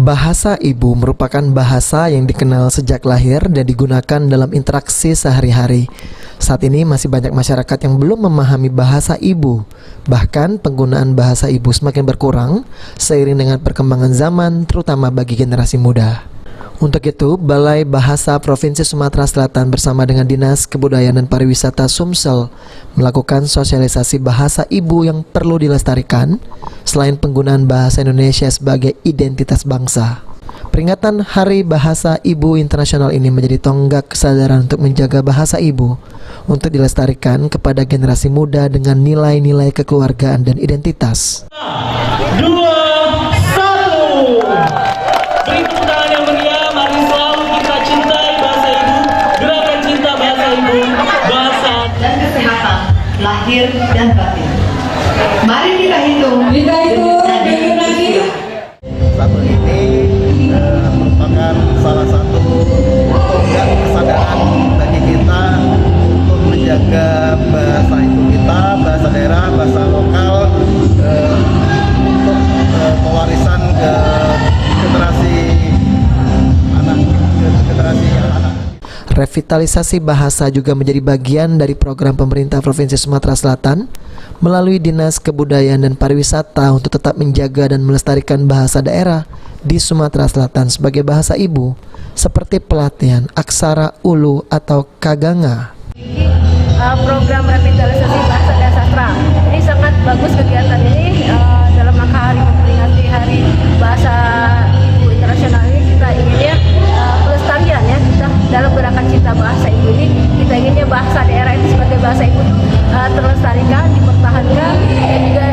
Bahasa ibu merupakan bahasa yang dikenal sejak lahir dan digunakan dalam interaksi sehari-hari. Saat ini masih banyak masyarakat yang belum memahami bahasa ibu. Bahkan penggunaan bahasa ibu semakin berkurang seiring dengan perkembangan zaman, terutama bagi generasi muda. Untuk itu, Balai Bahasa Provinsi Sumatera Selatan bersama dengan Dinas Kebudayaan dan Pariwisata Sumsel melakukan sosialisasi bahasa ibu yang perlu dilestarikan selain penggunaan bahasa Indonesia sebagai identitas bangsa. Peringatan Hari Bahasa Ibu Internasional ini menjadi tonggak kesadaran untuk menjaga bahasa ibu untuk dilestarikan kepada generasi muda dengan nilai-nilai kekeluargaan dan identitas. 2, 1. Beri tepuk tangan yang meriah. Mari selalu kita cintai bahasa ibu. Gerakan cinta bahasa ibu, bahasa dan kesehatan lahir dan batin. Mari kita hitung. Satu ini merupakan salah satu tonggak kesadaran bagi kita untuk menjaga bahasa ibu kita, bahasa daerah, bahasa lokal, untuk pewarisan ke generasi anak. Revitalisasi bahasa juga menjadi bagian dari program pemerintah Provinsi Sumatera Selatan melalui Dinas Kebudayaan dan Pariwisata untuk tetap menjaga dan melestarikan bahasa daerah di Sumatera Selatan sebagai bahasa ibu, seperti pelatihan aksara ulu atau kaganga. Program revitalisasi bahasa dan sastra ini sangat bagus. Kegiatan ini dalam rangka hari memperingati Hari Bahasa Ibu Internasional ini kita inginnya pelestarian ya, kita dalam gerakan cinta bahasa ibu ini kita inginnya bahasa daerah itu sebagai bahasa ibu terlestarikan, dipertahankan dan juga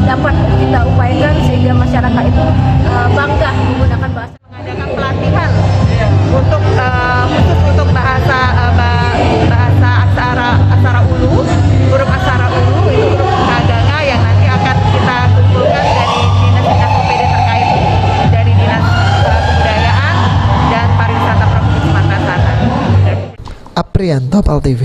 dapat kita upayakan sehingga masyarakat itu bangga menggunakan bahasa. Mengadakan pelatihan untuk khusus untuk bahasa aksara ulu, huruf aksara ulu itu huruf kaganga yang nanti akan kita kumpulkan dari dinas-dinas OPD terkait, dari Dinas Kebudayaan dan Pariwisata Provinsi Sumatera Selatan. Aprianto, PAL TV.